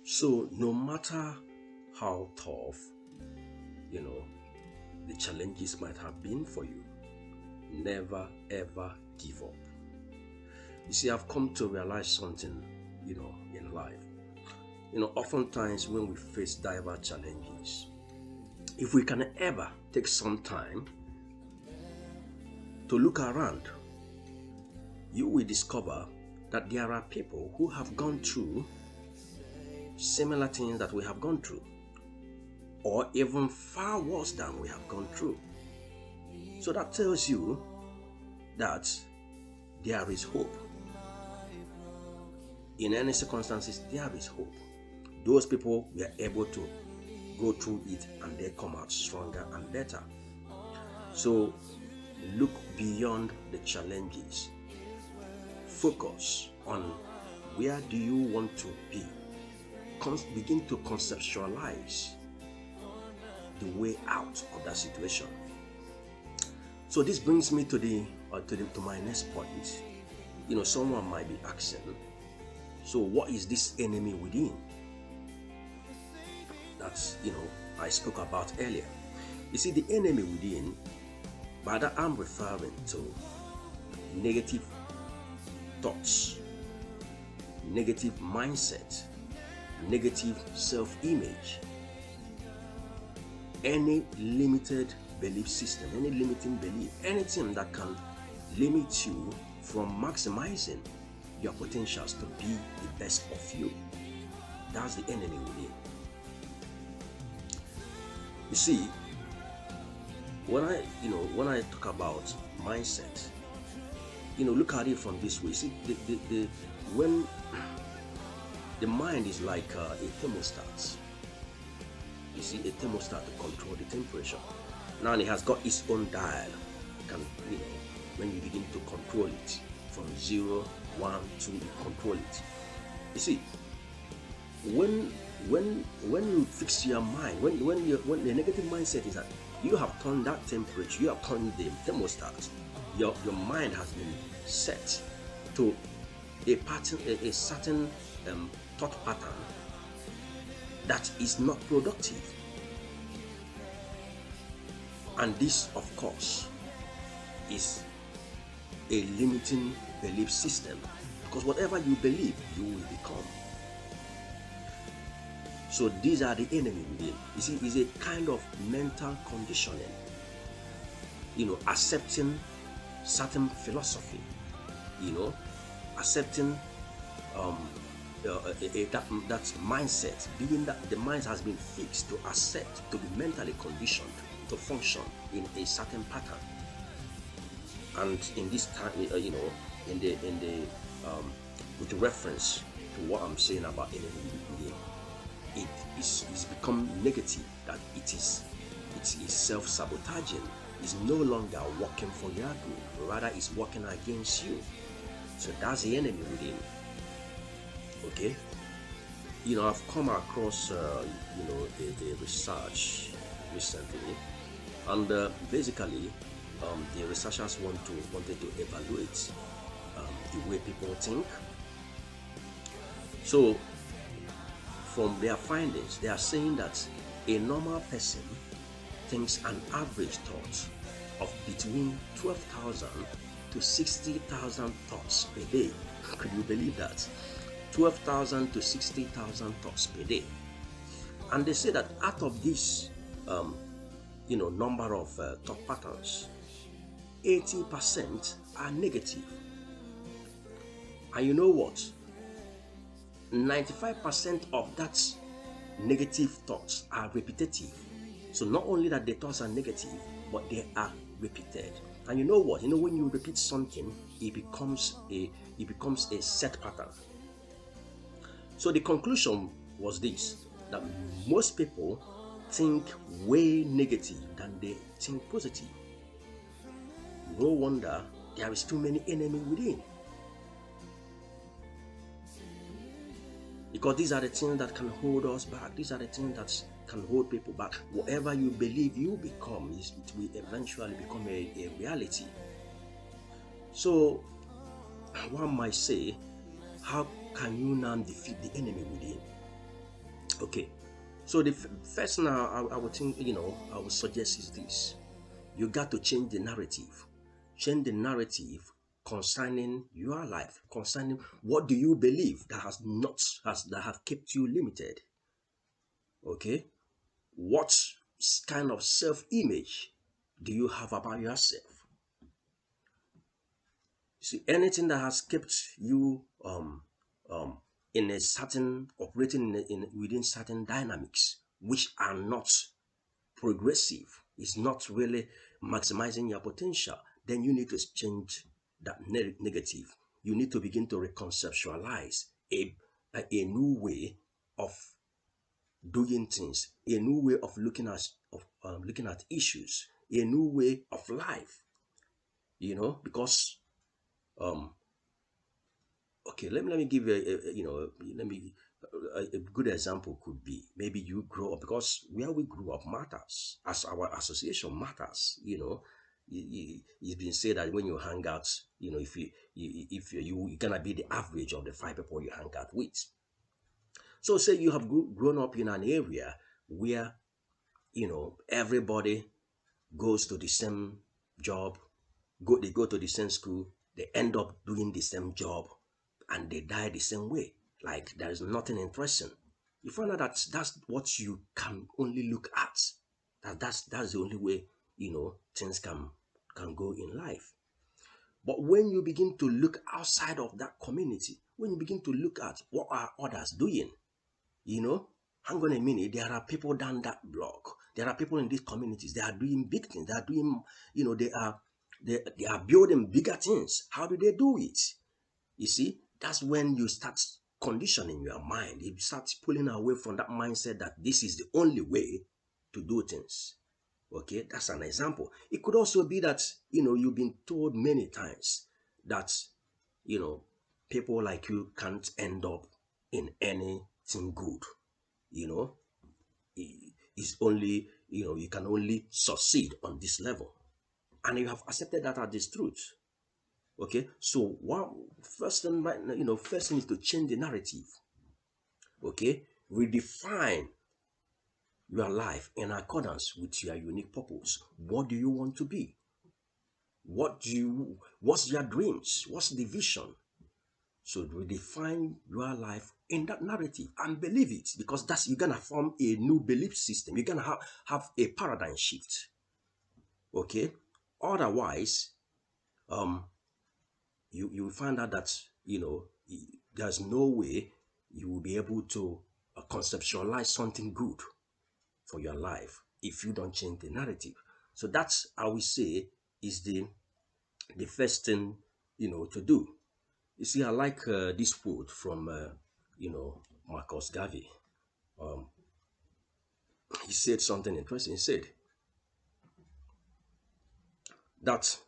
So no matter how tough, the challenges might have been for you, never ever give up. You see, I've come to realize something, in life. Oftentimes when we face diverse challenges, if we can ever take some time to look around, you will discover that there are people who have gone through similar things that we have gone through, or even far worse than we have gone through. So that tells you that there is hope. In any circumstances, there is hope. Those people were able to go through it and they come out stronger and better. So look beyond the challenges. Focus on where do you want to be. Begin to conceptualize the way out of that situation. So this brings me to my next point. Someone might be asking, so what is this enemy within that I spoke about earlier? You see, the enemy within, by that I'm referring to negative thoughts, negative mindset, negative self-image, any limited belief system, any limiting belief, anything that can limit you from maximizing your potentials to be the best of you. That's the enemy within. You see, when I talk about mindset, look at it from this way. See, when the mind is like a thermostat. You see, a thermostat to control the temperature. Now it has got its own dial. When you begin to control it from 0, 1, 2, you control it. You see, when you fix your mind, when the negative mindset is that you have turned that temperature, you have turned the thermostat, your mind has been set to a pattern, a certain thought pattern that is not productive. And this, of course, is a limiting belief system, because whatever you believe, you will become. So these are the enemy within. You see, it's a kind of mental conditioning. Accepting certain philosophy, accepting that mindset, being that the mind has been fixed to accept, to be mentally conditioned to function in a certain pattern. And in this time, with reference to what I'm saying about enemy within, it is become negative, that it is self-sabotaging. It's no longer working for your good, rather it's working against you. So that's the enemy within. Okay, I've come across a research recently, and basically the researchers wanted to evaluate the way people think. So from their findings, they are saying that a normal person thinks an average thought of between 12,000 to 60,000 thoughts per day. Could you believe that? 12,000 to 60,000 thoughts per day. And they say that out of this number of thought patterns, 80% are negative. And you know what? 95% of that negative thoughts are repetitive. So not only that the thoughts are negative, but they are repeated. And you know what? When you repeat something, it becomes a set pattern. So the conclusion was this, that most people think way negative than they think positive. No wonder there is too many enemy within. Because these are the things that can hold us back. These are the things that can hold people back. Whatever you believe you become, it will eventually become a reality. So one might say, how can you now defeat the enemy within? Okay. So the first thing I would think, I would suggest is this. You got to change the narrative. Change the narrative concerning your life, concerning what do you believe that has not has that have kept you limited. Okay? What kind of self-image do you have about yourself? See, anything that has kept you um in a certain operating within certain dynamics which are not progressive, is not really maximizing your potential, then you need to change that negative. You need to begin to reconceptualize a new way of doing things, a new way of looking at issues, a new way of life. Because um, okay, let me give you let me a good example could be maybe you grow up, because where we grew up matters, as our association matters. It's been said that when you hang out, if you're gonna be the average of the five people you hang out with. So say you have grown up in an area where everybody goes to the same job, they go to the same school, they end up doing the same job, and they die the same way. Like there is nothing interesting. You find out that that's what you can only look at. That's the only way things can go in life. But when you begin to look outside of that community, when you begin to look at what are others doing, you know, hang on a minute, there are people down that block. There are people in these communities. They are doing big things. They are doing, they are building bigger things. How do they do it? You see, that's when you start conditioning your mind. You start pulling away from that mindset that this is the only way to do things. Okay, that's an example. It could also be that you've been told many times that you know people like you can't end up in anything good. you know it's only, you can only succeed on this level, and you have accepted that as this truth. Okay, so one first thing, right, first thing is to change the narrative. Okay, redefine your life in accordance with your unique purpose. What do you want to be? What's your dreams? What's the vision? So redefine your life in that narrative and believe it, because that's you're gonna form a new belief system. You're gonna have a paradigm shift. Okay. Otherwise, um, you will find out that there's no way you will be able to conceptualize something good for your life if you don't change the narrative. So that's how we say is the first thing to do. You see, I like this quote from Marcus Garvey. Um, he said something interesting. He said that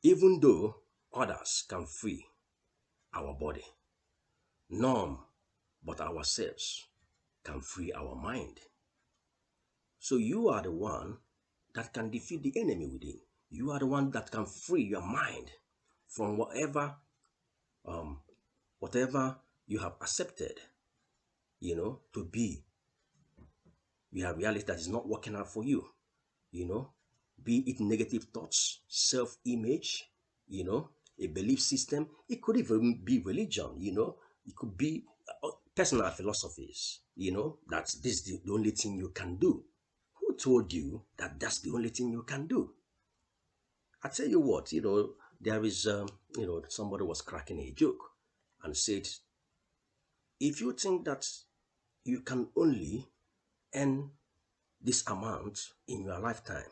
even though others can free our body, none but ourselves can free our mind. So you are the one that can defeat the enemy within. You are the one that can free your mind from um, whatever you have accepted, to be your reality that is not working out for you. you know, be it negative thoughts, self image, a belief system. It could even be religion, it could be personal philosophies, that this is the only thing you can do. Who told you that that's the only thing you can do? I tell you what, there is, somebody was cracking a joke and said, if you think that you can only earn this amount in your lifetime,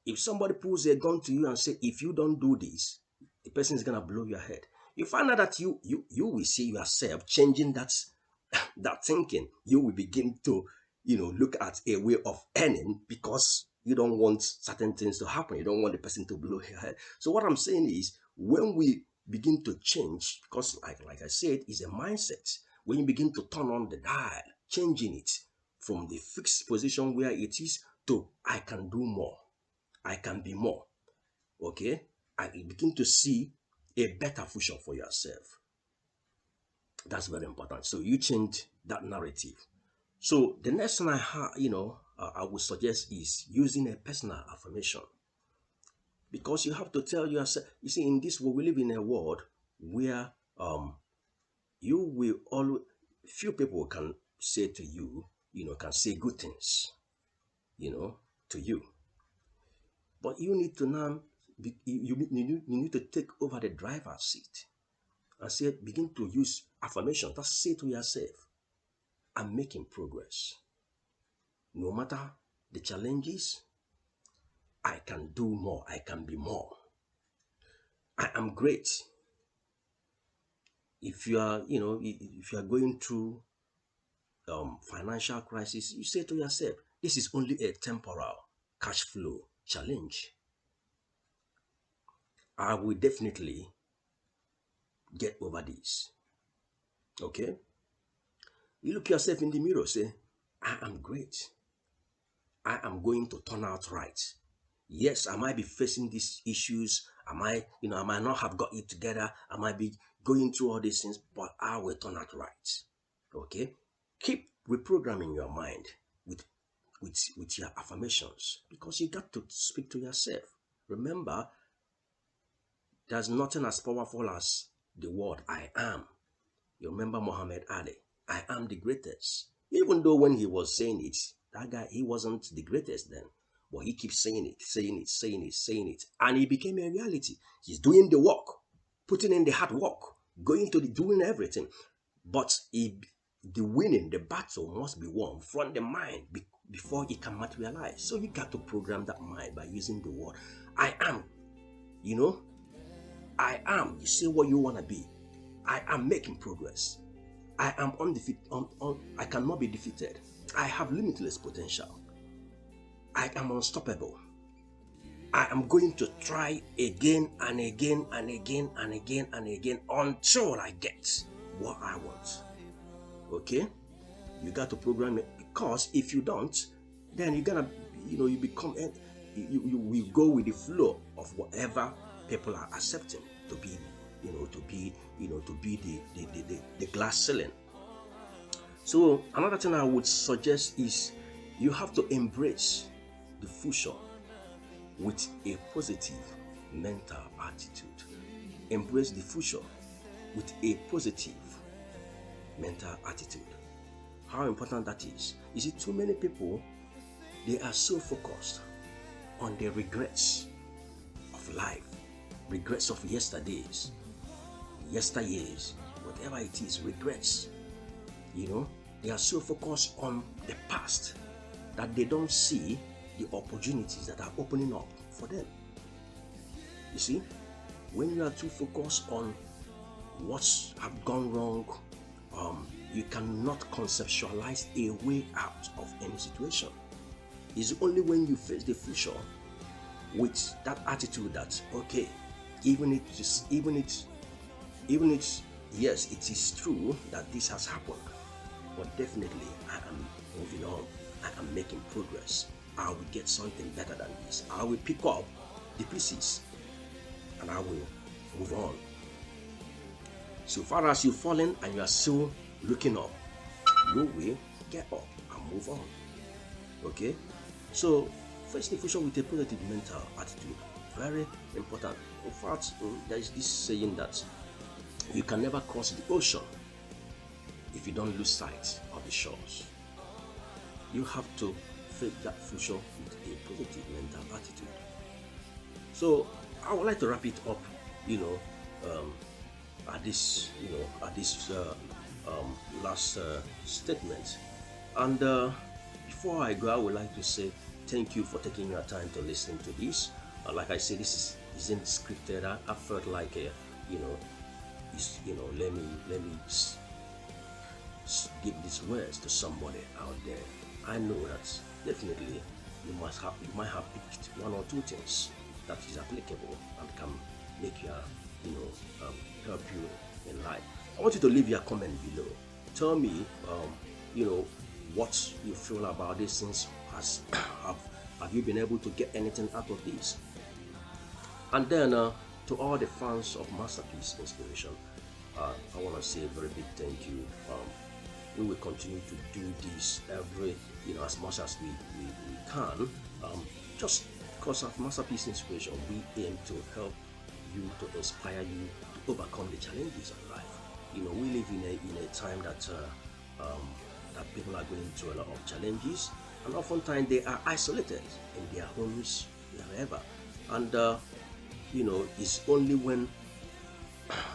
if somebody pulls a gun to you and say, if you don't do this, the person is gonna blow your head. You find out that you will see yourself changing that thinking. You will begin to, look at a way of earning, because you don't want certain things to happen. You don't want the person to blow your head. So what I'm saying is, when we begin to change, because like I said, it's a mindset. When you begin to turn on the dial, changing it from the fixed position where it is to I can do more, I can be more. Okay? And you begin to see a better future for yourself. That's very important. So you change that narrative. So the next thing I would suggest is using a personal affirmation, because you have to tell yourself. You see, in this world, we live in a world where you will always, few people can say to you, can say good things, you know, to you. But you need to now, you need to take over the driver's seat and say, begin to use affirmation. Just say to yourself, I'm making progress. No matter the challenges, I can do more. I can be more. I am great. If you are, if you are going through financial crisis, you say to yourself, this is only a temporal cash flow challenge. I will definitely get over this. Okay? You look yourself in the mirror, say, I am great. I am going to turn out right. Yes, I might be facing these issues. I might not have got it together. I might be going through all these things, but I will turn out right. Okay? Keep reprogramming your mind with with your affirmations, because you got to speak to yourself. Remember, there's nothing as powerful as the word I am. You remember Muhammad Ali? I am the greatest. Even though when he was saying it, that guy, he wasn't the greatest then. But he keeps saying it, saying it, saying it, saying it. And it became a reality. He's doing the work, putting in the hard work, doing everything. But the winning, the battle must be won from the mind before it can materialize. So you got to program that mind by using the word I am. You know, I am. You say what you want to be. I am making progress. I am undefeated. I cannot be defeated. I have limitless potential. I am unstoppable. I am going to try again and again and again and again and again until I get what I want. Okay? You got to program it, because if you don't, then you're gonna, you become, you will go with the flow of whatever people are accepting to be, to be the glass ceiling. So another thing I would suggest is you have to embrace the future with a positive mental attitude. Embrace the future with a positive mental attitude. How important that is. You see, too many people, they are so focused on the regrets of life, regrets of yesterdays, yesteryears, whatever it is, regrets. They are so focused on the past that they don't see the opportunities that are opening up for them. You see, when you are too focused on what's have gone wrong, you cannot conceptualize a way out of any situation. It's only when you face the future with that attitude that, okay, yes, it is true that this has happened, but definitely I am moving on. I am making progress. I will get something better than this. I will pick up the pieces and I will move on. So far as you've fallen and you are still looking up, you will get up and move on. Okay? So face the future with a positive mental attitude. Very important. In fact, there is this saying that you can never cross the ocean if you don't lose sight of the shores. You have to face that future with a positive mental attitude. So I would like to wrap it up, at this last statement. And before I go, I would like to say thank you for taking your time to listen to this. Like I said, this isn't scripted. I felt like let me give these words to somebody out there. I know that definitely you might have picked one or two things that is applicable and can make you help you in life. I want you to leave your comment below. Tell me what you feel about these things. Have you been able to get anything out of this? And then to all the fans of Masterpiece Inspiration, I want to say a very big thank you. we will continue to do this every, as much as we can. Just because of Masterpiece Inspiration, we aim to help you, to inspire you to overcome the challenges of life. We live in a time that people are going through a lot of challenges, and oftentimes they are isolated in their homes, wherever. And it's only when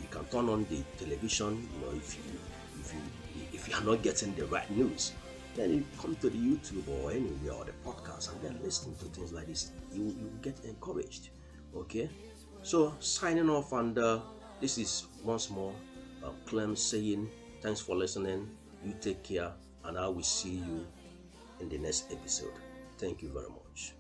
you can turn on the television, if you are not getting the right news, then you come to the YouTube or anywhere or the podcast and then listen to things like this. You get encouraged. Okay, so signing off, and this is once more Clem saying thanks for listening. You take care, and I will see you in the next episode. Thank you very much.